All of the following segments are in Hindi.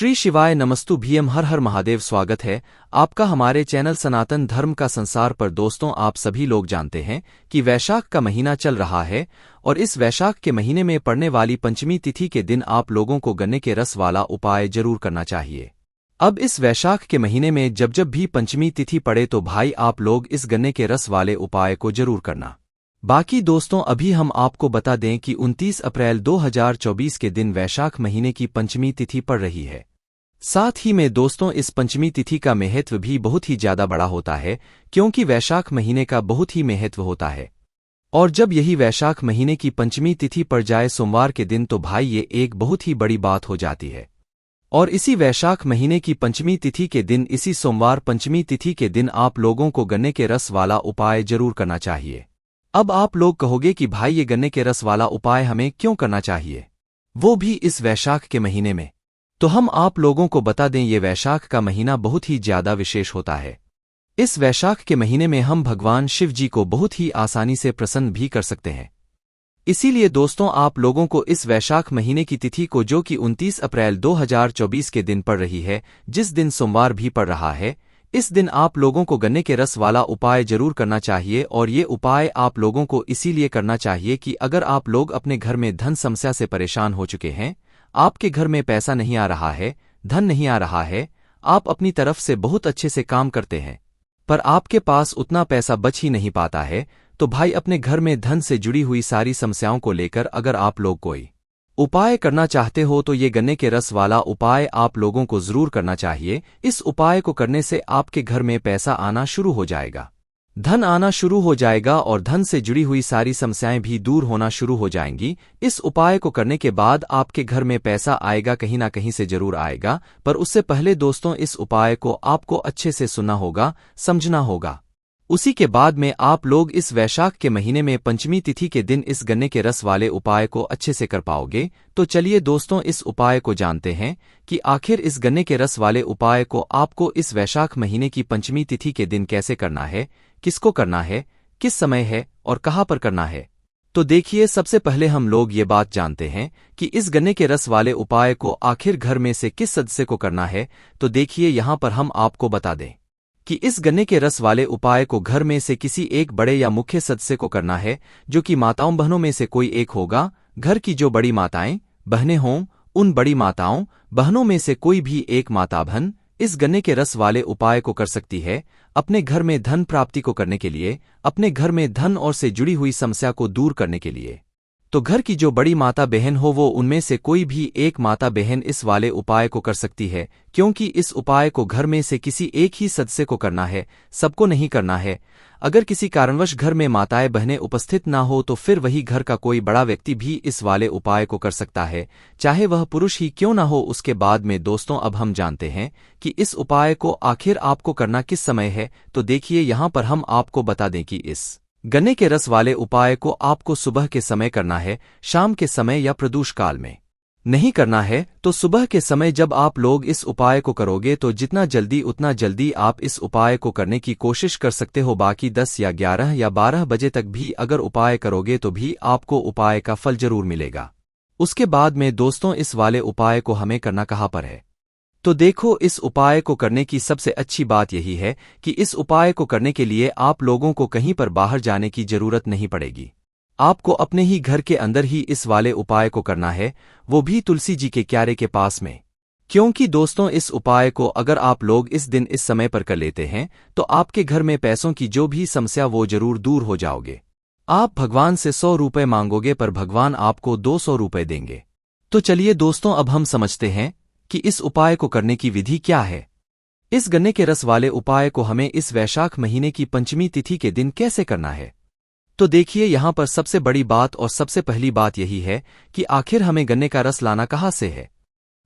श्री शिवाय नमस्तु भीम हर हर महादेव। स्वागत है आपका हमारे चैनल सनातन धर्म का संसार पर। दोस्तों, आप सभी लोग जानते हैं कि वैशाख का महीना चल रहा है और इस वैशाख के महीने में पड़ने वाली पंचमी तिथि के दिन आप लोगों को गन्ने के रस वाला उपाय जरूर करना चाहिए। अब इस वैशाख के महीने में जब जब भी पंचमी तिथि पड़े तो भाई आप लोग इस गन्ने के रस वाले उपाय को जरूर करना। बाकी दोस्तों, अभी हम आपको बता दें कि 29 अप्रैल 2024 के दिन वैशाख महीने की पंचमी तिथि पड़ रही है। साथ ही में दोस्तों, इस पंचमी तिथि का महत्व भी बहुत ही ज्यादा बड़ा होता है, क्योंकि वैशाख महीने का बहुत ही महत्व होता है। और जब यही वैशाख महीने की पंचमी तिथि पड़ जाए सोमवार के दिन तो भाई ये एक बहुत ही बड़ी बात हो जाती है। और इसी वैशाख महीने की पंचमी तिथि के दिन, इसी सोमवार पंचमी तिथि के दिन आप लोगों को गन्ने के रस वाला उपाय जरूर करना चाहिए। अब आप लोग कहोगे कि भाई ये गन्ने के रस वाला उपाय हमें क्यों करना चाहिए, वो भी इस वैशाख के महीने में। तो हम आप लोगों को बता दें, ये वैशाख का महीना बहुत ही ज्यादा विशेष होता है। इस वैशाख के महीने में हम भगवान शिव जी को बहुत ही आसानी से प्रसन्न भी कर सकते हैं। इसीलिए दोस्तों, आप लोगों को इस वैशाख महीने की तिथि को, जो कि 29 अप्रैल 2024 के दिन पड़ रही है, जिस दिन सोमवार भी पड़ रहा है, इस दिन आप लोगों को गन्ने के रस वाला उपाय जरूर करना चाहिए। और ये उपाय आप लोगों को इसीलिए करना चाहिए कि अगर आप लोग अपने घर में धन समस्या से परेशान हो चुके हैं, आपके घर में पैसा नहीं आ रहा है, धन नहीं आ रहा है, आप अपनी तरफ से बहुत अच्छे से काम करते हैं पर आपके पास उतना पैसा बच ही नहीं पाता है, तो भाई अपने घर में धन से जुड़ी हुई सारी समस्याओं को लेकर अगर आप लोग कोई उपाय करना चाहते हो तो ये गन्ने के रस वाला उपाय आप लोगों को जरूर करना चाहिए। इस उपाय को करने से आपके घर में पैसा आना शुरू हो जाएगा, धन आना शुरू हो जाएगा और धन से जुड़ी हुई सारी समस्याएं भी दूर होना शुरू हो जाएंगी। इस उपाय को करने के बाद आपके घर में पैसा आएगा, कहीं ना कहीं से जरूर आएगा। पर उससे पहले दोस्तों, इस उपाय को आपको अच्छे से सुनना होगा, समझना होगा। उसी के बाद में आप लोग इस वैशाख के महीने में पंचमी तिथि के दिन इस गन्ने के रस वाले उपाय को अच्छे से कर पाओगे। तो चलिए दोस्तों, इस उपाय को जानते हैं कि आखिर इस गन्ने के रस वाले उपाय को आपको इस वैशाख महीने की पंचमी तिथि के दिन कैसे करना है, किसको करना है, किस समय है और कहाँ पर करना है। तो देखिए, सबसे पहले हम लोग ये बात जानते हैं कि इस गन्ने के रस वाले उपाय को आखिर घर में से किस सदस्य को करना है। तो देखिए, यहाँ पर हम आपको बता दें कि इस गन्ने के रस वाले उपाय को घर में से किसी एक बड़े या मुख्य सदस्य को करना है, जो कि माताओं बहनों में से कोई एक होगा। घर की जो बड़ी माताएं बहनें हों, उन बड़ी माताओं बहनों में से कोई भी एक माता बहन इस गन्ने के रस वाले उपाय को कर सकती है, अपने घर में धन प्राप्ति को करने के लिए, अपने घर में धन और से जुड़ी हुई समस्या को दूर करने के लिए। तो घर की जो बड़ी माता बहन हो, वो उनमें से कोई भी एक माता बहन इस वाले उपाय को कर सकती है, क्योंकि इस उपाय को घर में से किसी एक ही सदस्य को करना है, सबको नहीं करना है। अगर किसी कारणवश घर में माताएं बहनें उपस्थित ना हो तो फिर वही घर का कोई बड़ा व्यक्ति भी इस वाले उपाय को कर सकता है, चाहे वह पुरुष ही क्यों ना हो। उसके बाद में दोस्तों, अब हम जानते हैं कि इस उपाय को आखिर आपको करना किस समय है। तो देखिए, यहाँ पर हम आपको बता दें कि इस गन्ने के रस वाले उपाय को आपको सुबह के समय करना है, शाम के समय या प्रदोष काल में नहीं करना है। तो सुबह के समय जब आप लोग इस उपाय को करोगे तो जितना जल्दी उतना जल्दी आप इस उपाय को करने की कोशिश कर सकते हो। बाकी 10 या 11 या 12 बजे तक भी अगर उपाय करोगे तो भी आपको उपाय का फल जरूर मिलेगा। उसके बाद में दोस्तों, इस वाले उपाय को हमें करना कहाँ पर है। तो देखो, इस उपाय को करने की सबसे अच्छी बात यही है कि इस उपाय को करने के लिए आप लोगों को कहीं पर बाहर जाने की जरूरत नहीं पड़ेगी। आपको अपने ही घर के अंदर ही इस वाले उपाय को करना है, वो भी तुलसी जी के क्यारे के पास में। क्योंकि दोस्तों, इस उपाय को अगर आप लोग इस दिन इस समय पर कर लेते हैं तो आपके घर में पैसों की जो भी समस्या वो जरूर दूर हो जाओगे। आप भगवान से 100 रुपए मांगोगे पर भगवान आपको 200 रुपए देंगे। तो चलिए दोस्तों, अब हम समझते हैं कि इस उपाय को करने की विधि क्या है। इस गन्ने के रस वाले उपाय को हमें इस वैशाख महीने की पंचमी तिथि के दिन कैसे करना है। तो देखिए, यहाँ पर सबसे बड़ी बात और सबसे पहली बात यही है कि आखिर हमें गन्ने का रस लाना कहाँ से है।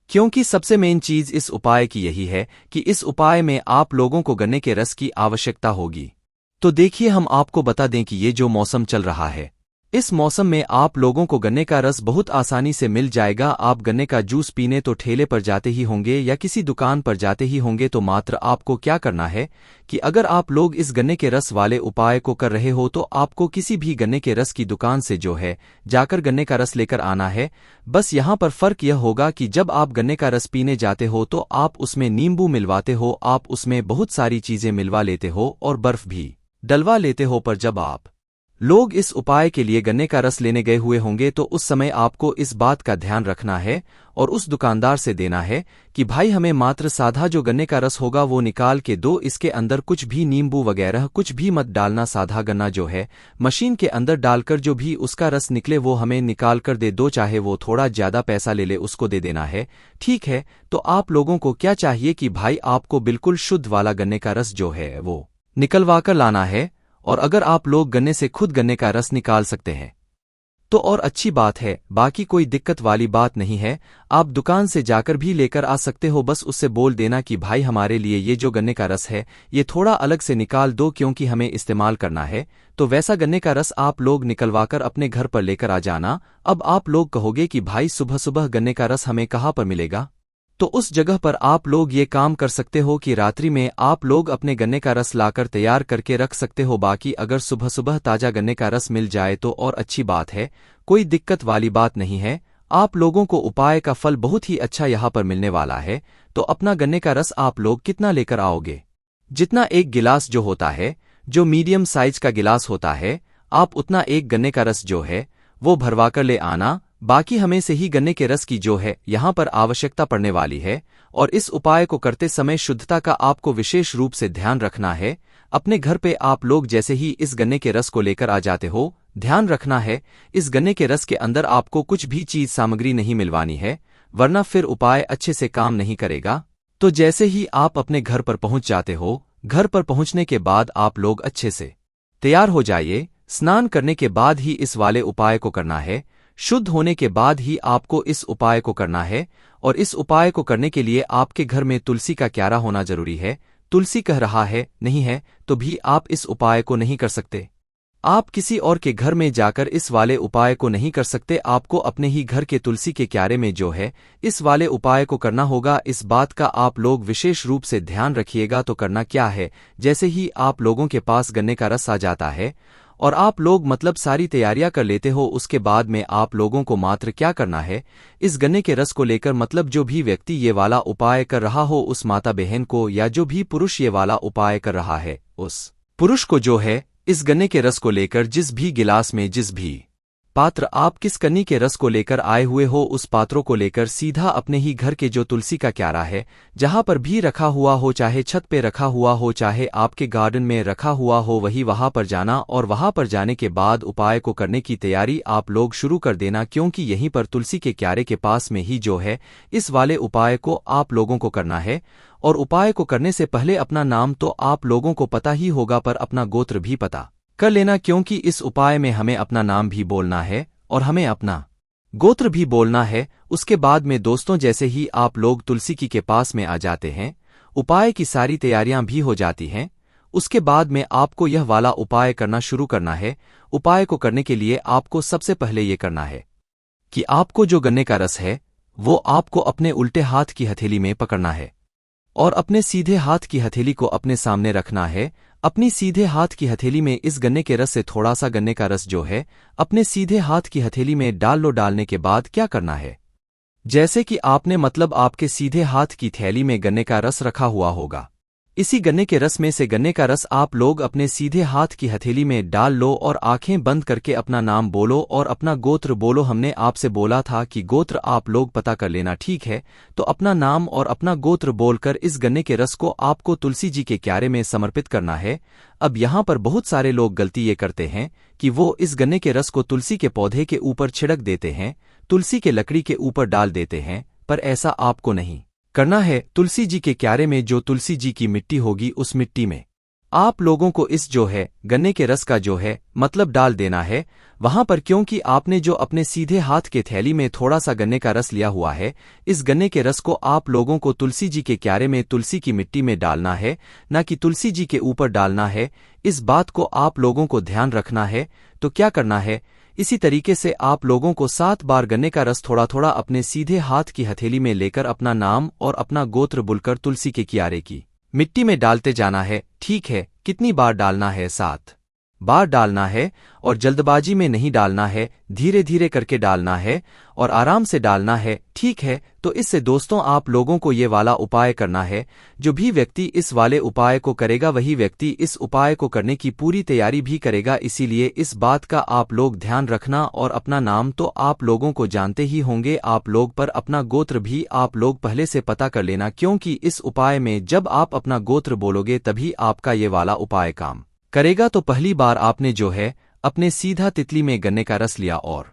क्योंकि सबसे मेन चीज इस उपाय की यही है कि इस उपाय में आप लोगों को गन्ने के रस की आवश्यकता होगी। तो देखिए, हम आपको बता दें कि ये जो मौसम चल रहा है, इस मौसम में आप लोगों को गन्ने का रस बहुत आसानी से मिल जाएगा। आप गन्ने का जूस पीने तो ठेले पर जाते ही होंगे या किसी दुकान पर जाते ही होंगे, तो मात्र आपको क्या करना है कि अगर आप लोग इस गन्ने के रस वाले उपाय को कर रहे हो तो आपको किसी भी गन्ने के रस की दुकान से जो है जाकर गन्ने का रस लेकर आना है। बस यहाँ पर फर्क यह होगा कि जब आप गन्ने का रस पीने जाते हो तो आप उसमें नींबू मिलवाते हो, आप उसमें बहुत सारी चीजें मिलवा लेते हो और बर्फ भी डलवा लेते हो। पर जब आप लोग इस उपाय के लिए गन्ने का रस लेने गए हुए होंगे तो उस समय आपको इस बात का ध्यान रखना है और उस दुकानदार से देना है कि भाई हमें मात्र साधा जो गन्ने का रस होगा वो निकाल के दो, इसके अंदर कुछ भी नींबू वगैरह कुछ भी मत डालना। साधा गन्ना जो है मशीन के अंदर डालकर जो भी उसका रस निकले वो हमें निकाल कर दे दो, चाहे वो थोड़ा ज्यादा पैसा ले ले उसको दे देना है, ठीक है। तो आप लोगों को क्या चाहिए कि भाई आपको बिल्कुल शुद्ध वाला गन्ने का रस जो है वो निकलवा कर लाना है। और अगर आप लोग गन्ने से खुद गन्ने का रस निकाल सकते हैं तो और अच्छी बात है, बाकी कोई दिक्कत वाली बात नहीं है। आप दुकान से जाकर भी लेकर आ सकते हो, बस उससे बोल देना कि भाई हमारे लिए ये जो गन्ने का रस है ये थोड़ा अलग से निकाल दो क्योंकि हमें इस्तेमाल करना है। तो वैसा गन्ने का रस आप लोग निकलवाकर अपने घर पर लेकर आ जाना। अब आप लोग कहोगे कि भाई सुबह सुबह गन्ने का रस हमें कहाँ पर मिलेगा, तो उस जगह पर आप लोग ये काम कर सकते हो कि रात्रि में आप लोग अपने गन्ने का रस लाकर तैयार करके रख सकते हो। बाकी अगर सुबह सुबह ताजा गन्ने का रस मिल जाए तो और अच्छी बात है, कोई दिक्कत वाली बात नहीं है। आप लोगों को उपाय का फल बहुत ही अच्छा यहाँ पर मिलने वाला है। तो अपना गन्ने का रस आप लोग कितना लेकर आओगे, जितना एक गिलास जो होता है, जो मीडियम साइज का गिलास होता है, आप उतना एक गन्ने का रस जो है वो भरवाकर ले आना। बाकी हमें से ही गन्ने के रस की जो है यहाँ पर आवश्यकता पड़ने वाली है। और इस उपाय को करते समय शुद्धता का आपको विशेष रूप से ध्यान रखना है। अपने घर पे आप लोग जैसे ही इस गन्ने के रस को लेकर आ जाते हो, ध्यान रखना है इस गन्ने के रस के अंदर आपको कुछ भी चीज सामग्री नहीं मिलवानी है, वरना फिर उपाय अच्छे से काम नहीं करेगा। तो जैसे ही आप अपने घर पर पहुंच जाते हो, घर पर पहुंचने के बाद आप लोग अच्छे से तैयार हो जाइए। स्नान करने के बाद ही इस वाले उपाय को करना है, शुद्ध होने के बाद ही आपको इस उपाय को करना है। और इस उपाय को करने के लिए आपके घर में तुलसी का क्यारा होना जरूरी है। तुलसी कह रहा है नहीं है तो भी आप इस उपाय को नहीं कर सकते। आप किसी और के घर में जाकर इस वाले उपाय को नहीं कर सकते, आपको अपने ही घर के तुलसी के क्यारे में जो है इस वाले उपाय को करना होगा। इस बात का आप लोग विशेष रूप से ध्यान रखिएगा। तो करना क्या है, जैसे ही आप लोगों के पास गन्ने का रस आ जाता है और आप लोग मतलब सारी तैयारियां कर लेते हो, उसके बाद में आप लोगों को मात्र क्या करना है, इस गन्ने के रस को लेकर मतलब जो भी व्यक्ति ये वाला उपाय कर रहा हो उस माता बहन को या जो भी पुरुष ये वाला उपाय कर रहा है उस पुरुष को जो है इस गन्ने के रस को लेकर जिस भी गिलास में जिस भी पात्र आप किस कन्नी के रस को लेकर आए हुए हो उस पात्रों को लेकर सीधा अपने ही घर के जो तुलसी का क्यारा है जहां पर भी रखा हुआ हो, चाहे छत पे रखा हुआ हो चाहे आपके गार्डन में रखा हुआ हो, वहां पर जाना। और वहां पर जाने के बाद उपाय को करने की तैयारी आप लोग शुरू कर देना, क्योंकि यहीं पर तुलसी के क्यारे के पास में ही जो है इस वाले उपाय को आप लोगों को करना है। और उपाय को करने से पहले अपना नाम तो आप लोगों को पता ही होगा, पर अपना गोत्र भी पता कर लेना, क्योंकि इस उपाय में हमें अपना नाम भी बोलना है और हमें अपना गोत्र भी बोलना है। उसके बाद में दोस्तों जैसे ही आप लोग तुलसी की के पास में आ जाते हैं, उपाय की सारी तैयारियां भी हो जाती हैं। उसके बाद में आपको यह वाला उपाय करना शुरू करना है। उपाय को करने के लिए आपको सबसे पहले ये करना है कि आपको जो गन्ने का रस है वो आपको अपने उल्टे हाथ की हथेली में पकड़ना है और अपने सीधे हाथ की हथेली को अपने सामने रखना है। अपनी सीधे हाथ की हथेली में इस गन्ने के रस से थोड़ा सा गन्ने का रस जो है अपने सीधे हाथ की हथेली में डाल लो। डालने के बाद क्या करना है, जैसे कि आपने मतलब आपके सीधे हाथ की थैली में गन्ने का रस रखा हुआ होगा, इसी गन्ने के रस में से गन्ने का रस आप लोग अपने सीधे हाथ की हथेली में डाल लो और आंखें बंद करके अपना नाम बोलो और अपना गोत्र बोलो। हमने आपसे बोला था कि गोत्र आप लोग पता कर लेना, ठीक है। तो अपना नाम और अपना गोत्र बोलकर इस गन्ने के रस को आपको तुलसी जी के क्यारे में समर्पित करना है। अब यहाँ पर बहुत सारे लोग गलती ये करते हैं कि वो इस गन्ने के रस को तुलसी के पौधे के ऊपर छिड़क देते हैं, तुलसी के लकड़ी के ऊपर डाल देते हैं, पर ऐसा आपको नहीं करना है। तुलसी जी के क्यारे में जो तुलसी जी की मिट्टी होगी उस मिट्टी में आप लोगों को इस जो है गन्ने के रस का जो है मतलब डाल देना है वहां पर, क्योंकि आपने जो अपने सीधे हाथ के थैली में थोड़ा सा गन्ने का रस लिया हुआ है, इस गन्ने के रस को आप लोगों को तुलसी जी के क्यारे में तुलसी की मिट्टी में डालना है, न कि तुलसी जी के ऊपर डालना है। इस बात को आप लोगों को ध्यान रखना है। तो क्या करना है, इसी तरीके से आप लोगों को 7 बार गन्ने का रस थोड़ा थोड़ा अपने सीधे हाथ की हथेली में लेकर अपना नाम और अपना गोत्र बुलकर तुलसी के कियारे की मिट्टी में डालते जाना है। ठीक है, कितनी बार डालना है? 7 बार डालना है, और जल्दबाजी में नहीं डालना है, धीरे धीरे करके डालना है और आराम से डालना है। ठीक है, तो इससे दोस्तों आप लोगों को ये वाला उपाय करना है। जो भी व्यक्ति इस वाले उपाय को करेगा वही व्यक्ति इस उपाय को करने की पूरी तैयारी भी करेगा। इसीलिए इस बात का आप लोग ध्यान रखना। और अपना नाम तो आप लोगों को जानते ही होंगे आप लोग, पर अपना गोत्र भी आप लोग पहले से पता कर लेना, क्योंकि इस उपाय में जब आप अपना गोत्र बोलोगे तभी आपका ये वाला उपाय काम करेगा। तो पहली बार आपने जो है अपने सीधा तितली में गन्ने का रस लिया और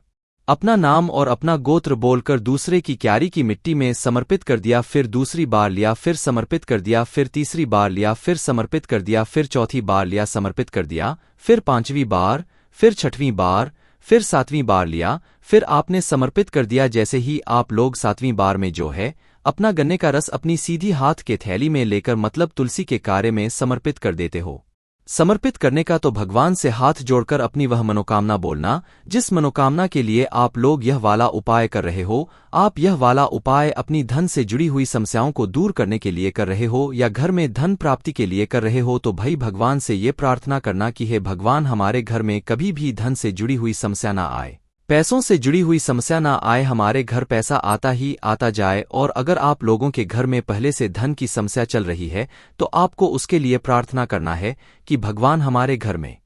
अपना नाम और अपना गोत्र बोलकर दूसरे की क्यारी की मिट्टी में समर्पित कर दिया। फिर दूसरी बार लिया, फिर समर्पित कर दिया, फिर तीसरी बार लिया, फिर समर्पित कर दिया, फिर चौथी बार लिया, समर्पित कर दिया, फिर 5वीं बार, फिर 6वीं बार, फिर 7वीं बार लिया, फिर आपने समर्पित कर दिया। जैसे ही आप लोग 7वीं बार में जो है अपना गन्ने का रस अपनी सीधी हाथ के थैली में लेकर मतलब तुलसी के कार्य में समर्पित कर देते हो। समर्पित करने का तो भगवान से हाथ जोड़कर अपनी वह मनोकामना बोलना जिस मनोकामना के लिए आप लोग यह वाला उपाय कर रहे हो। आप यह वाला उपाय अपनी धन से जुड़ी हुई समस्याओं को दूर करने के लिए कर रहे हो या घर में धन प्राप्ति के लिए कर रहे हो, तो भाई भगवान से ये प्रार्थना करना कि हे भगवान, हमारे घर में कभी भी धन से जुड़ी हुई समस्या ना आए, पैसों से जुड़ी हुई समस्या ना आए, हमारे घर पैसा आता ही आता जाए। और अगर आप लोगों के घर में पहले से धन की समस्या चल रही है तो आपको उसके लिए प्रार्थना करना है कि भगवान हमारे घर में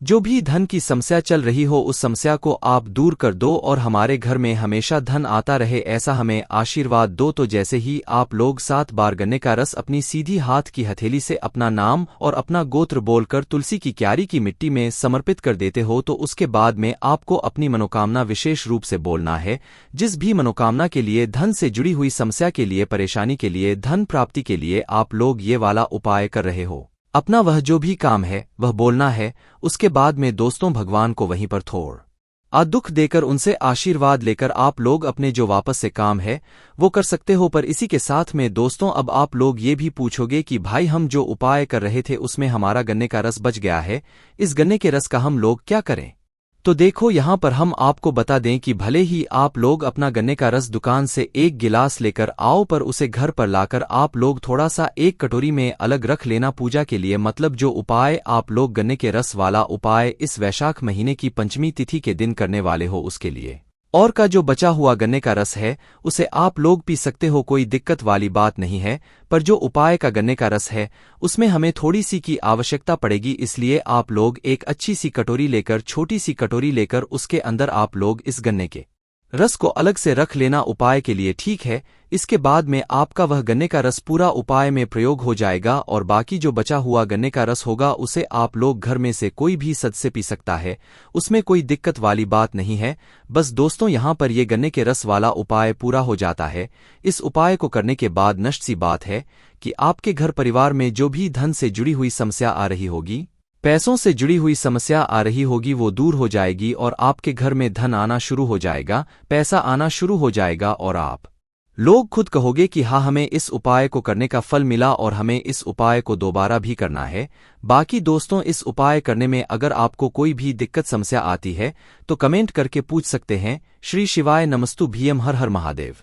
जो भी धन की समस्या चल रही हो उस समस्या को आप दूर कर दो और हमारे घर में हमेशा धन आता रहे, ऐसा हमें आशीर्वाद दो। तो जैसे ही आप लोग 7 बार गन्ने का रस अपनी सीधी हाथ की हथेली से अपना नाम और अपना गोत्र बोलकर तुलसी की क्यारी की मिट्टी में समर्पित कर देते हो, तो उसके बाद में आपको अपनी मनोकामना विशेष रूप से बोलना है। जिस भी मनोकामना के लिए, धन से जुड़ी हुई समस्या के लिए, परेशानी के लिए, धन प्राप्ति के लिए आप लोग ये वाला उपाय कर रहे हो, अपना वह जो भी काम है वह बोलना है। उसके बाद में दोस्तों भगवान को वहीं पर थोड़ा दुख देकर उनसे आशीर्वाद लेकर आप लोग अपने जो वापस से काम है वो कर सकते हो। पर इसी के साथ में दोस्तों अब आप लोग ये भी पूछोगे कि भाई हम जो उपाय कर रहे थे उसमें हमारा गन्ने का रस बच गया है, इस गन्ने के रस का हम लोग क्या करें? तो देखो यहाँ पर हम आपको बता दें कि भले ही आप लोग अपना गन्ने का रस दुकान से 1 गिलास लेकर आओ, पर उसे घर पर लाकर आप लोग थोड़ा सा 1 कटोरी में अलग रख लेना पूजा के लिए। मतलब जो उपाय आप लोग गन्ने के रस वाला उपाय इस वैशाख महीने की 5वीं तिथि के दिन करने वाले हो उसके लिए और का जो बचा हुआ गन्ने का रस है उसे आप लोग पी सकते हो, कोई दिक्कत वाली बात नहीं है। पर जो उपाय का गन्ने का रस है उसमें हमें थोड़ी सी की आवश्यकता पड़ेगी, इसलिए आप लोग एक अच्छी सी कटोरी लेकर, छोटी सी कटोरी लेकर उसके अंदर आप लोग इस गन्ने के रस को अलग से रख लेना उपाय के लिए। ठीक है, इसके बाद में आपका वह गन्ने का रस पूरा उपाय में प्रयोग हो जाएगा और बाकी जो बचा हुआ गन्ने का रस होगा उसे आप लोग घर में से कोई भी सदस्य पी सकता है, उसमें कोई दिक्कत वाली बात नहीं है। बस दोस्तों यहाँ पर ये गन्ने के रस वाला उपाय पूरा हो जाता है। इस उपाय को करने के बाद नष्ट सी बात है कि आपके घर परिवार में जो भी धन से जुड़ी हुई समस्या आ रही होगी, पैसों से जुड़ी हुई समस्या आ रही होगी, वो दूर हो जाएगी और आपके घर में धन आना शुरू हो जाएगा, पैसा आना शुरू हो जाएगा और आप लोग खुद कहोगे कि हाँ हमें इस उपाय को करने का फल मिला और हमें इस उपाय को दोबारा भी करना है। बाकी दोस्तों इस उपाय करने में अगर आपको कोई भी दिक्कत समस्या आती है तो कमेंट करके पूछ सकते हैं। श्री शिवाय नमस्तु भीम, हर हर महादेव।